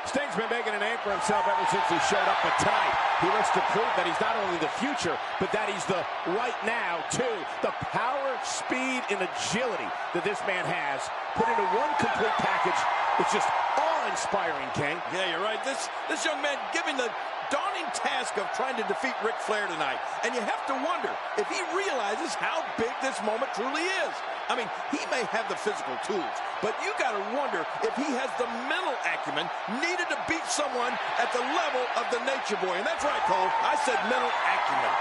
Sting's been making a name for himself ever since he showed up, but tonight he looks to prove that he's not only the future, but that he's the right now, too. The power, speed, and agility that this man has put into one complete package is just awe-inspiring, King. Yeah, you're right. This young man given the daunting task of trying to defeat Ric Flair tonight. And you have to wonder if he realizes how big this moment truly is. I mean, he may have the physical tools, but you got to wonder if he has the mental acumen needed to beat someone at the level of the Nature Boy. And that's right, Cole. I said mental acumen.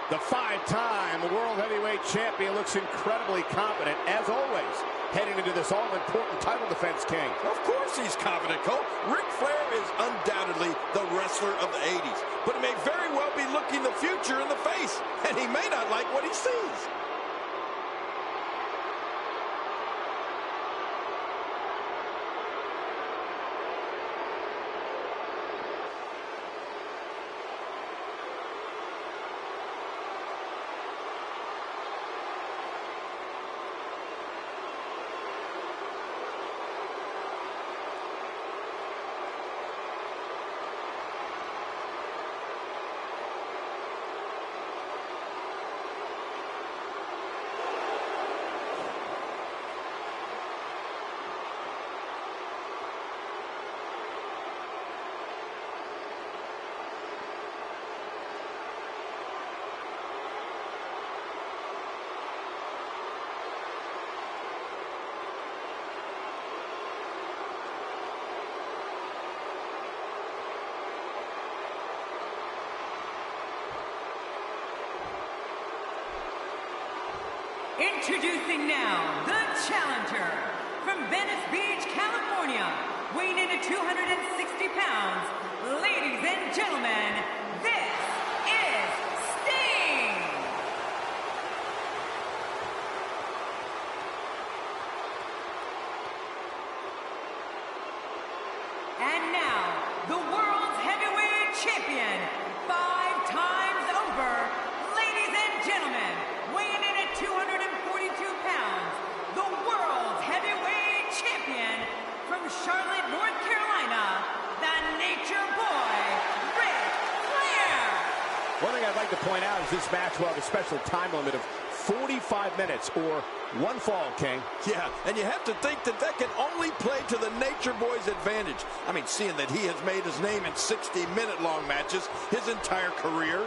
The five-time World Heavyweight Champion looks incredibly confident, as always, heading into this all-important title defense, King. Of course he's confident, Cole. Ric Flair is undoubtedly the wrestler of the 80s, but he may very well be looking the future in the face, and he may not like what he sees. Introducing now, the challenger from Venice Beach, California, weighing in at 260 pounds. Ladies and gentlemen, this is Sting! And now, the world's heavyweight champion, 5 times over, ladies and gentlemen, weighing in at 242 pounds, the world's heavyweight champion from Charlotte, North Carolina, the Nature Boy, Ric Flair. One thing I'd like to point out is this match will have a special time limit of 45 minutes or one fall, King. Yeah, and you have to think that that can only play to the Nature Boy's advantage. I mean, seeing that he has made his name in 60-minute long matches his entire career.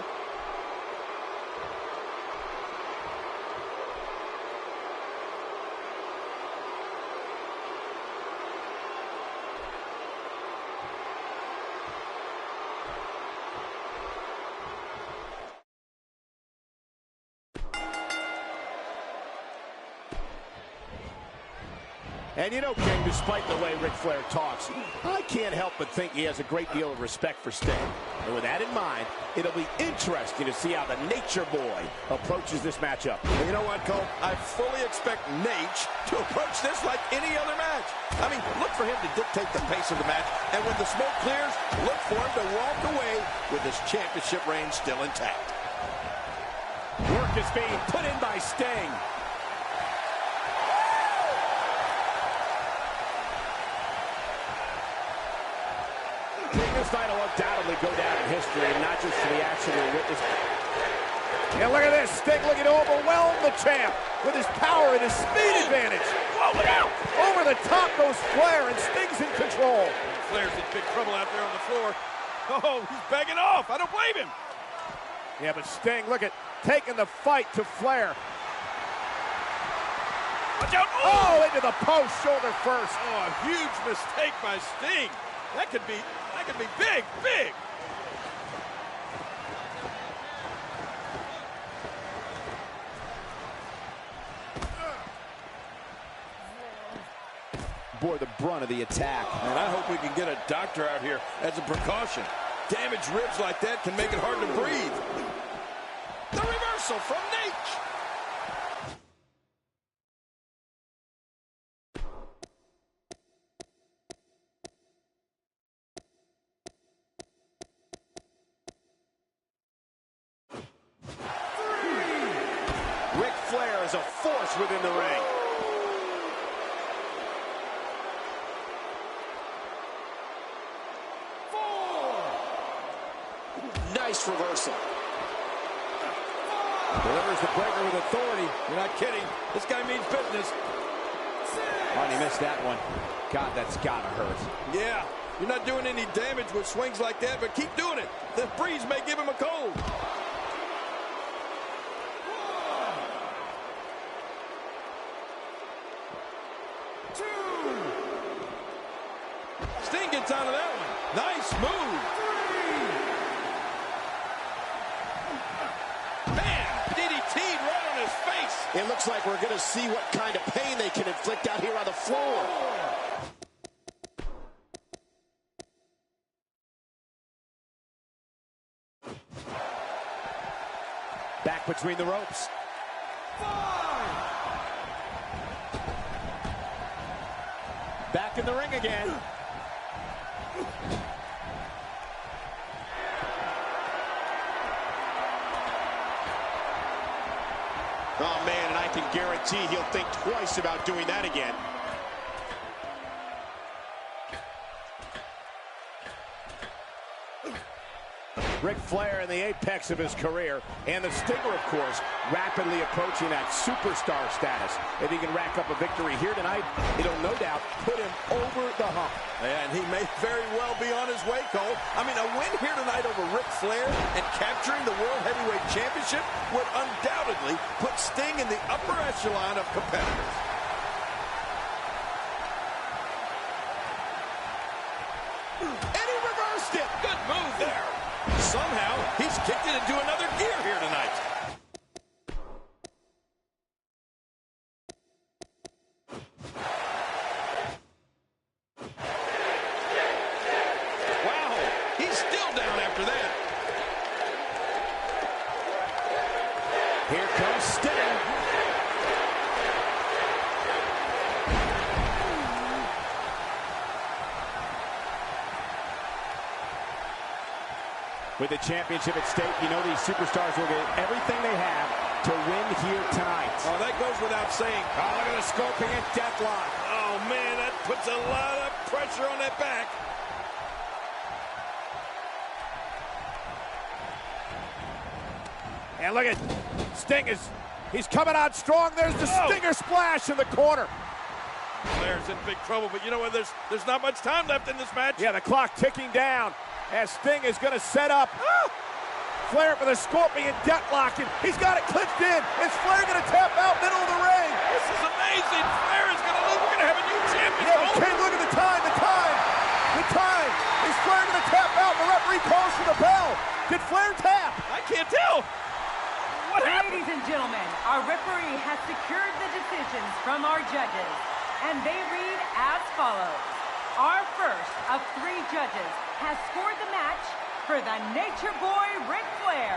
And you know, King, despite the way Ric Flair talks, I can't help but think he has a great deal of respect for Sting. And with that in mind, it'll be interesting to see how the Nature Boy approaches this matchup. And you know what, Cole? I fully expect Nate to approach this like any other match. I mean, look for him to dictate the pace of the match. And when the smoke clears, look for him to walk away with his championship reign still intact. Work is being put in by Sting. This night will undoubtedly go down in history, and not just for the action we'll witness. And look at this, Sting looking to overwhelm the champ with his power and his speed advantage. Whoa, look out! Over the top goes Flair, and Sting's in control. Flair's in big trouble out there on the floor. Oh, he's begging off. I don't blame him. Yeah, but Sting, look at taking the fight to Flair. Watch out! Oh, into the post, shoulder first. Oh, a huge mistake by Sting. That could be big, big. Bore the brunt of the attack. And I hope we can get a doctor out here as a precaution. Damaged ribs like that can make it hard to breathe. The reversal from Nate. Ric Flair is a force within the ring. Nice reversal. Delivers the breaker with authority. You're not kidding. This guy means business. Oh, and he missed that one. God, that's gotta hurt. Yeah, you're not doing any damage with swings like that, but keep doing it. The breeze may give him a cold. Sting gets out of that one. Nice move. Man, DDT'd right on his face. It looks like we're going to see what kind of pain they can inflict out here on the floor. Back between the ropes. Back in the ring again. Oh, man, and I can guarantee he'll think twice about doing that again. Ric Flair in the apex of his career, and the Stinger, of course, rapidly approaching that superstar status. If he can rack up a victory here tonight, it'll no doubt put him over the hump. And he may very well be on his way, Cole. I mean, a win here tonight over Ric Flair and capturing the World Heavyweight Championship would undoubtedly put Sting in the upper echelon of competitors. And he reversed it. Good move there. Somehow, he's kicked it into another gear here tonight. Wow, he's still down after that. Here comes Sting. With the championship at stake, you know these superstars will get everything they have to win here tonight. Oh, that goes without saying. Oh, look at the Scorpion Deathlock. Oh, man, that puts a lot of pressure on that back. And look at Sting he's coming out strong. There's the Stinger splash in the corner. Flair's in big trouble, but you know what? There's not much time left in this match. Yeah, the clock ticking down as Sting is going to set up. Flair for the Scorpion Deathlock, and he's got it clinched in. Is Flair going to tap out middle of the ring? This is amazing. Flair is going to lose. We're going to have a new champion. Yeah, but King, look at the time. Is Flair going to tap out? The referee calls for the bell. Did Flair tap? I can't tell. What happened? Ladies and gentlemen, our referee has secured the decisions from our judges, and they read as follows. Our first of 3 judges has scored the match for the Nature Boy Ric Flair.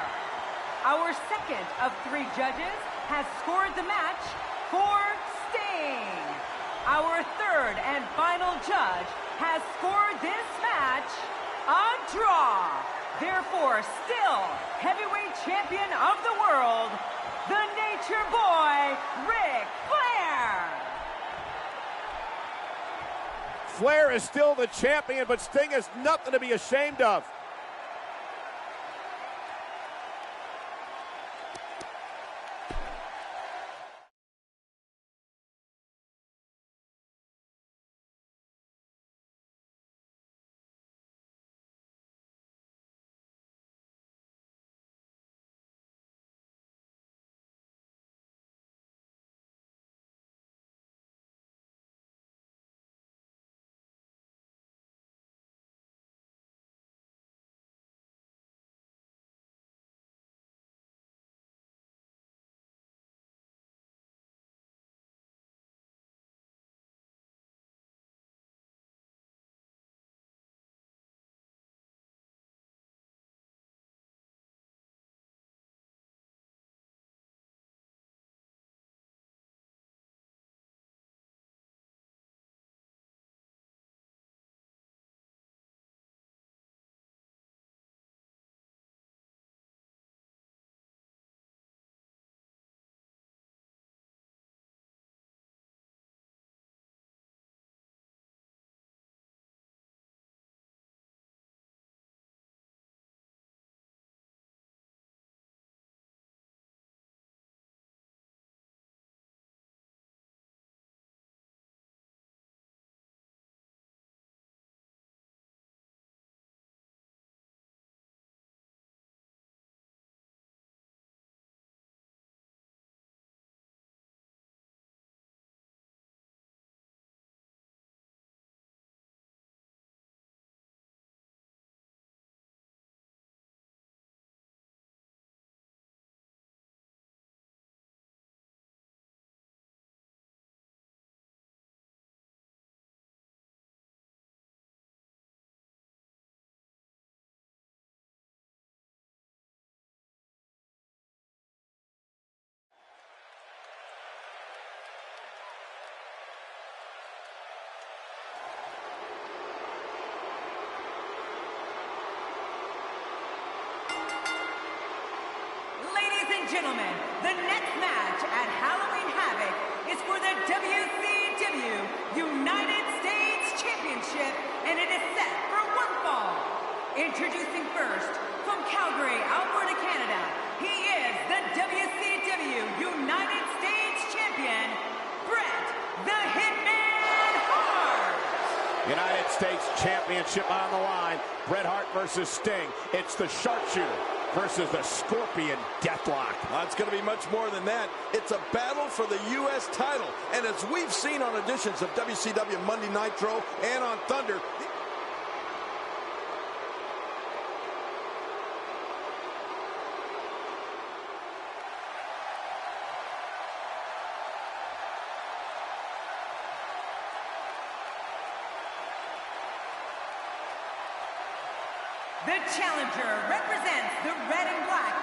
Our second of 3 judges has scored the match for Sting. Our third and final judge has scored this match a draw. Therefore, still heavyweight champion of the world, the Nature Boy Ric Flair. Flair is still the champion, but Sting is nothing to be ashamed of. gentlemen, the next match at Halloween Havoc is for the WCW United States Championship, and it is set for one fall. Introducing first, from Calgary, Alberta, Canada, he is the WCW United States Champion, Bret the Hitman Hart. United States Championship on the line. Bret Hart versus Sting. It's the Sharpshooter versus the Scorpion Deathlock. It's going to be much more than that. It's a battle for the U.S. title. And as we've seen on editions of WCW Monday Nitro and on Thunder, the challenger represents the red and black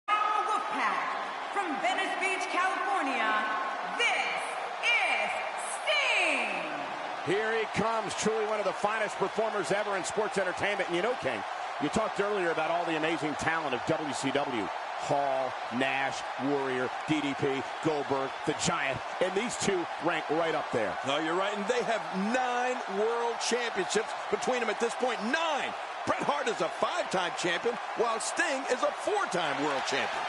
Wolfpack. From Venice Beach, California, this is Sting. Here he comes, truly one of the finest performers ever in sports entertainment. And you know, King, you talked earlier about all the amazing talent of WCW. Hall, Nash, Warrior, DDP, Goldberg, the Giant, and these two rank right up there. No, you're right, and they have 9 world championships between them at this point. 9! Bret Hart is a 5-time champion, while Sting is a 4-time world champion.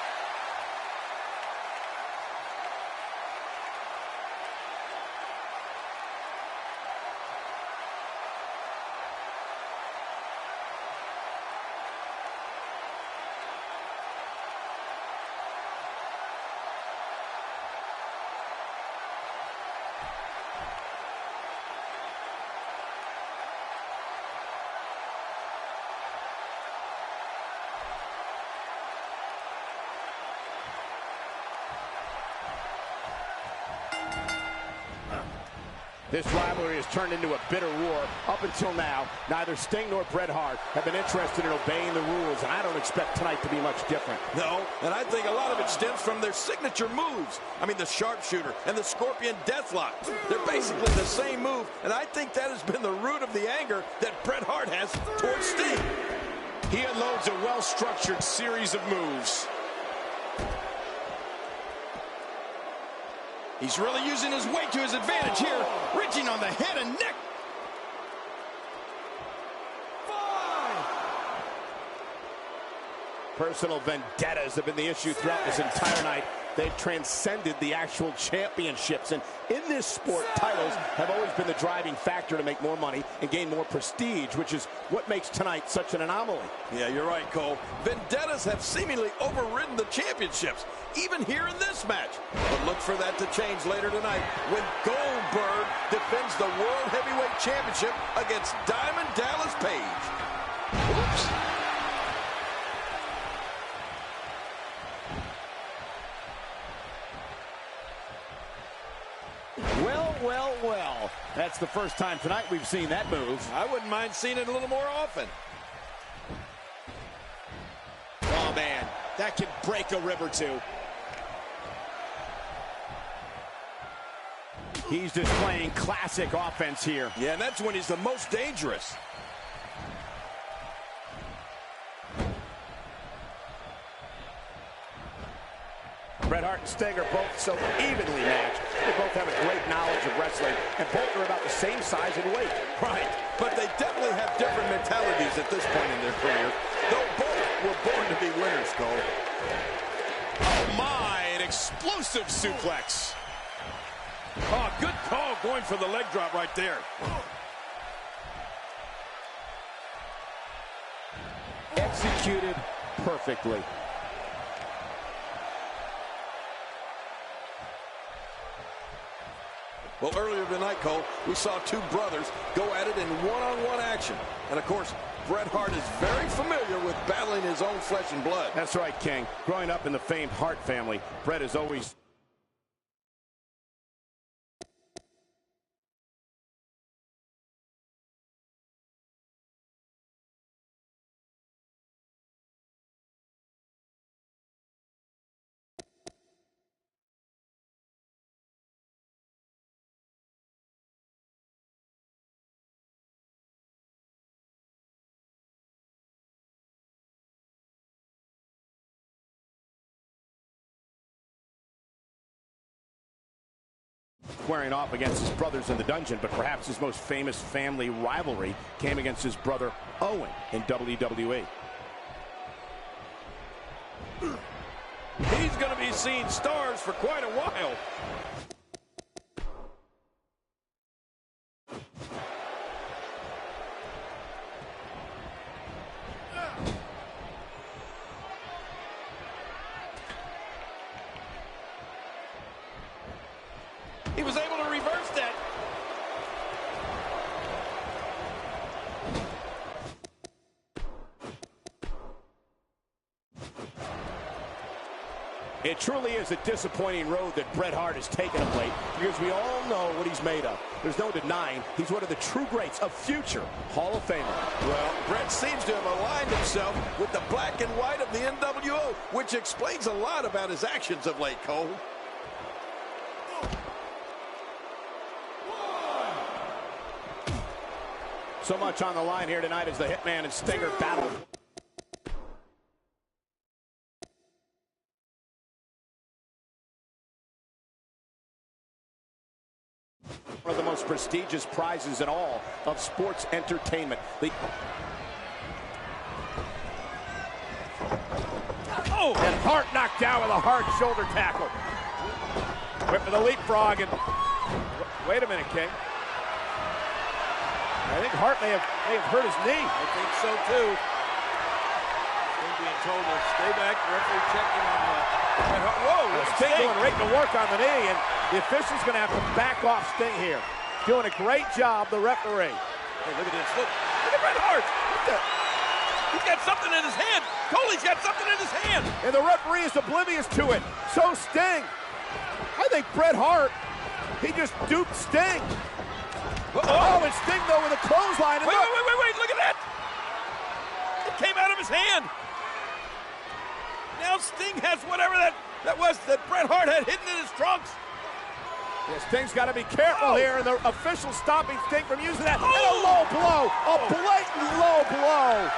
This rivalry has turned into a bitter war. Up until now, neither Sting nor Bret Hart have been interested in obeying the rules, and I don't expect tonight to be much different. No, and I think a lot of it stems from their signature moves. I mean, the Sharpshooter and the Scorpion Deathlock. They're basically the same move, and I think that has been the root of the anger that Bret Hart has towards Sting. He unloads a well-structured series of moves. He's really using his weight to his advantage here, reaching on the head and neck. 5. Personal vendettas have been the issue throughout this entire night. They've transcended the actual championships. And in this sport, titles have always been the driving factor to make more money and gain more prestige, which is what makes tonight such an anomaly. Yeah, you're right, Cole. Vendettas have seemingly overridden the championships, even here in this match. But look for that to change later tonight when Goldberg defends the World Heavyweight Championship against Diamond Dallas Page. Oops. Well, that's the first time tonight we've seen that move. I wouldn't mind seeing it a little more often. Oh, man, that can break a rib or two. He's displaying classic offense here. Yeah, and that's when he's the most dangerous. Bret Hart and Sting are both so evenly matched. They both have a great knowledge of wrestling, and both are about the same size and weight. Right, but they definitely have different mentalities at this point in their career, though both were born to be winners, Cole. Oh, my, an explosive suplex. Oh, good call going for the leg drop right there. Executed perfectly. Well, earlier tonight, Cole, we saw two brothers go at it in one-on-one action. And, of course, Bret Hart is very familiar with battling his own flesh and blood. That's right, King. Growing up in the famed Hart family, Bret has always squaring off against his brothers in the dungeon, but perhaps his most famous family rivalry came against his brother Owen in WWE. He's going to be seeing stars for quite a while. He was able to reverse that. It truly is a disappointing road that Bret Hart has taken of late, because we all know what he's made of. There's no denying he's one of the true greats, a future Hall of Famer. Well, Bret seems to have aligned himself with the black and white of the NWO, which explains a lot about his actions of late, Cole. So much on the line here tonight as the Hitman and Stinger battle. One of the most prestigious prizes in all of sports entertainment. And Hart knocked down with a hard shoulder tackle. Whip with a leapfrog, and wait a minute, King. I think Hart may have hurt his knee. I think so too. Sting being told to stay back. Referee checking on the. Whoa! Sting going right to work on the knee, and the official's going to have to back off Sting here. Doing a great job, the referee. Hey, look at this! Look at Bret Hart! He's got something in his hand. Coley's got something in his hand. And the referee is oblivious to it. So Sting. I think Bret Hart, he just duped Sting. Oh, and Sting, though, with a clothesline. And wait, look at that! It came out of his hand. Now Sting has whatever that was that Bret Hart had hidden in his trunks. Yeah, Sting's got to be careful here, and the official stopping Sting from using that. And a low blow, a blatant low blow.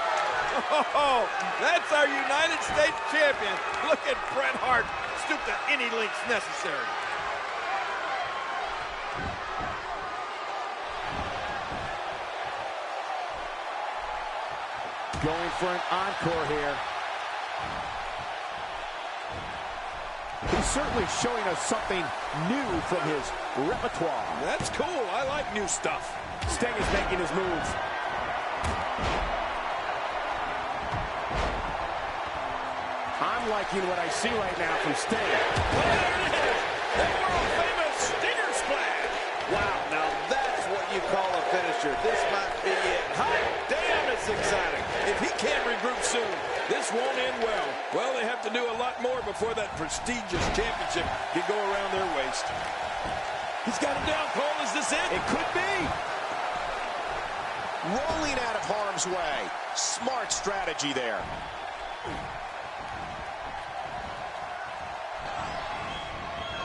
Oh, that's our United States champion. Look at Bret Hart stoop to any lengths necessary. Going for an encore here. He's certainly showing us something new from his repertoire. That's cool. I like new stuff. Sting is making his moves. I'm liking what I see right now from Sting. Well, there it is. The world-famous Stinger Splash. Wow, now that's what you call a finisher. This might be it. Hot damn, it's exciting. If he can't regroup soon, this won't end well. Well, they have to do a lot more before that prestigious championship can go around their waist. He's got him down, Cole. Is this it? It could be. Rolling out of harm's way. Smart strategy there.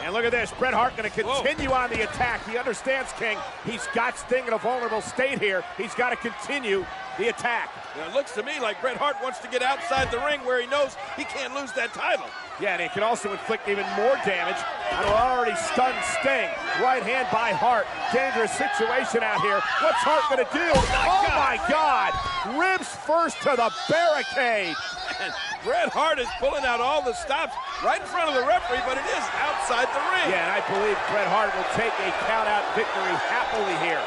And look at this, Bret Hart going to continue on the attack. He understands, King. He's got Sting in a vulnerable state here. He's got to continue the attack. Now, it looks to me like Bret Hart wants to get outside the ring where he knows he can't lose that title. Yeah, and he can also inflict even more damage on an already stunned Sting. Right hand by Hart. Dangerous situation out here. What's Hart going to do? Oh, my God. Ribs first to the barricade. And Bret Hart is pulling out all the stops right in front of the referee, but it is outside the ring. Yeah, and I believe Bret Hart will take a count-out victory happily here.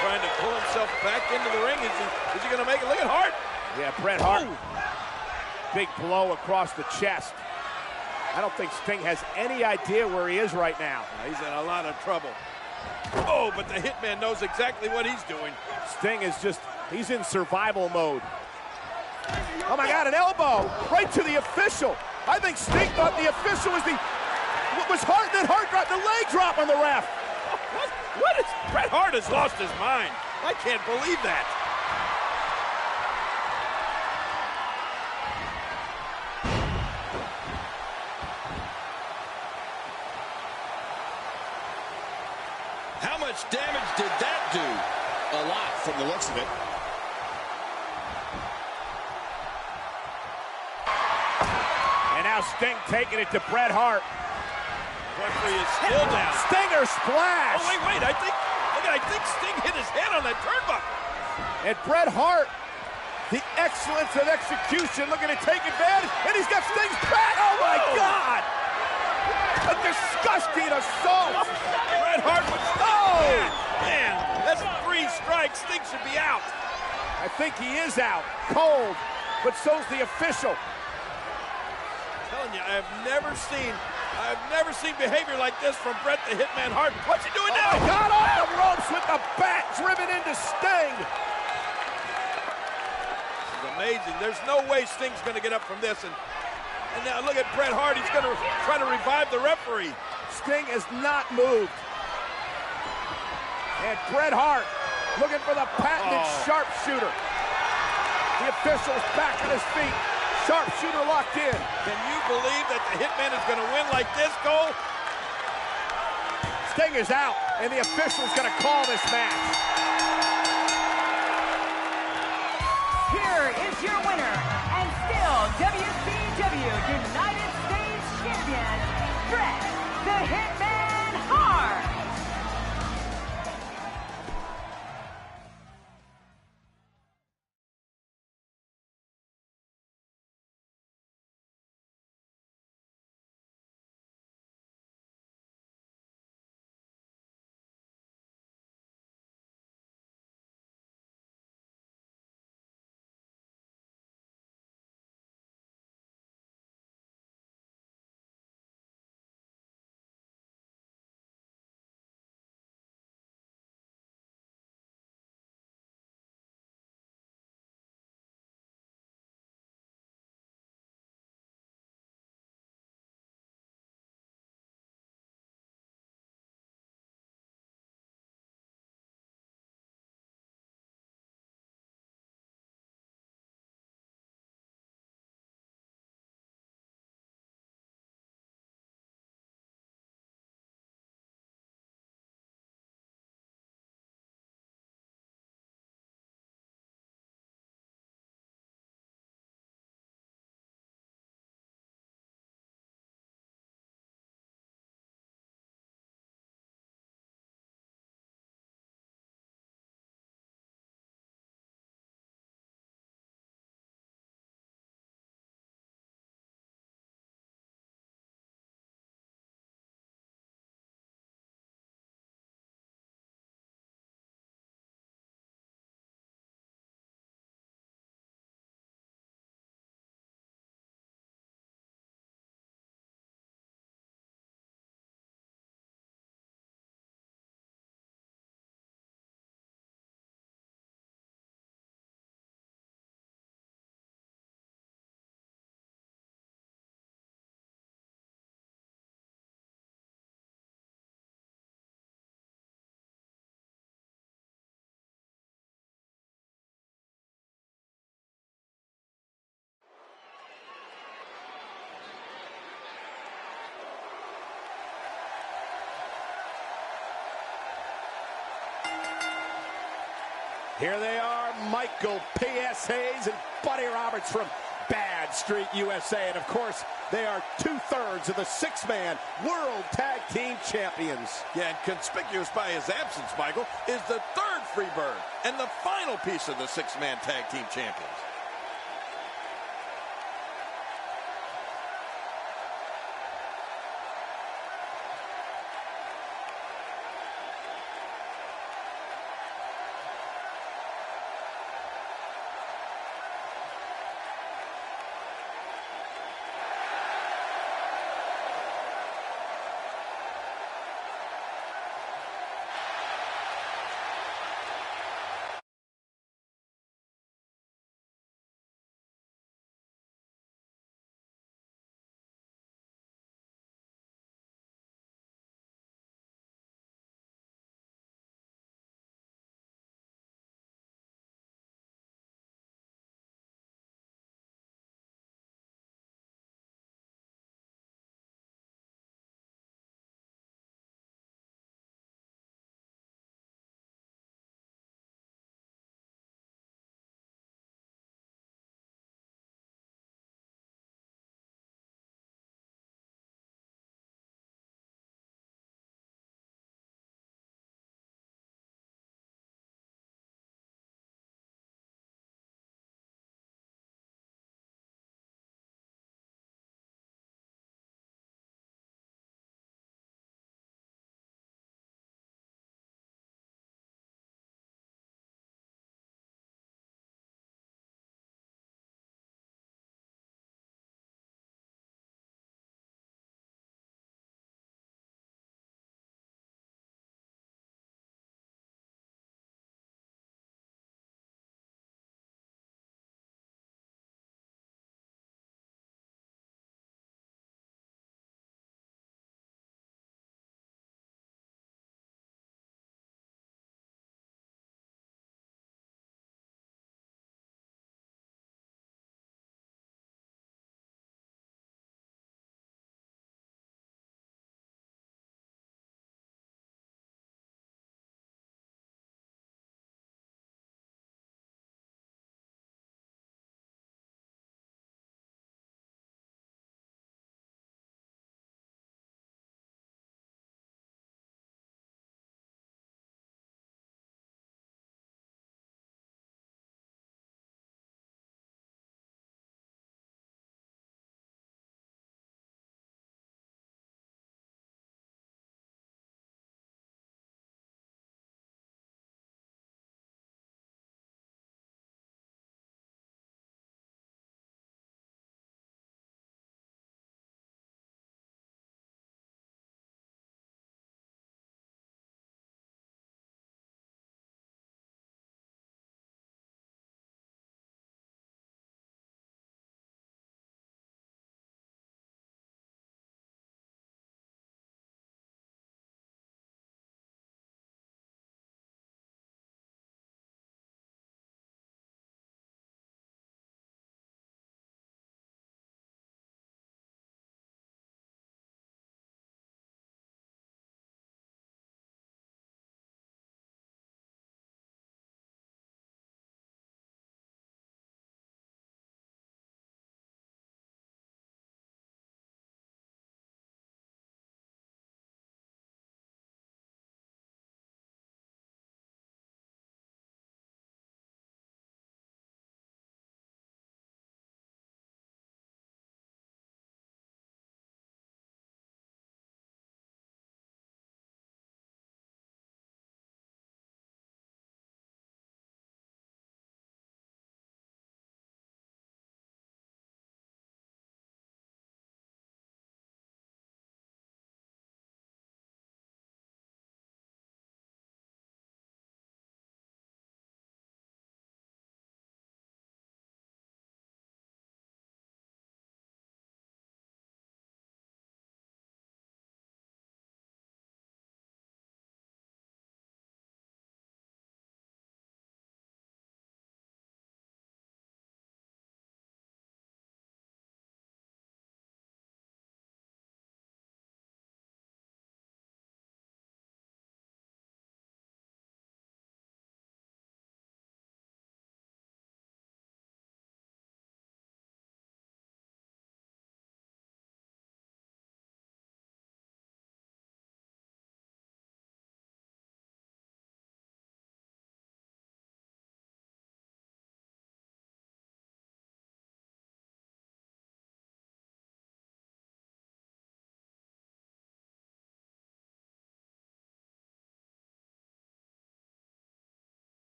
Trying to pull himself back into the ring. Is he going to make it? Look at Hart. Yeah, Bret Hart. Big blow across the chest. I don't think Sting has any idea where he is right now. He's in a lot of trouble. Oh, but the Hitman knows exactly what he's doing. Sting is just, he's in survival mode. Oh my God, an elbow right to the official. I think Sting thought the official was Hart, then Hart dropped the leg drop on the ref. What is, Bret Hart has lost his mind. I can't believe that. How much damage did that do? A lot from the looks of it. And now Sting taking it to Bret Hart. Referee is still down. Stinger splash. Oh, wait. I think Sting hit his head on that turnbuckle. And Bret Hart, the excellence of execution, looking to take advantage, and he's got Sting's back. Oh, my God. A disgusting assault. Bret Hart was man, that's 3 strikes. Sting should be out. I think he is out. Cold, but so's the official. I'm telling you, I've never seen behavior like this from Bret the Hitman Hart. What's he doing now? Oh, my God, off the ropes with the bat driven into Sting. This is amazing. There's no way Sting's going to get up from this. And now look at Bret Hart. He's going to try to revive the referee. Sting has not moved. And Bret Hart looking for the patented sharpshooter. The official's back on his feet. Sharpshooter locked in. Can you believe that the Hitman is going to win like this, Cole? Sting is out, and the official's going to call this match. Here is your winner, and still WCW United States Champion, Bret the Hitman Hart. Here they are, Michael P.S. Hayes and Buddy Roberts from Bad Street, USA. And, of course, they are 2/3 of the 6-man World Tag Team Champions. Yeah, and conspicuous by his absence, Michael, is the 3rd Freebird and the final piece of the 6-man Tag Team Champions.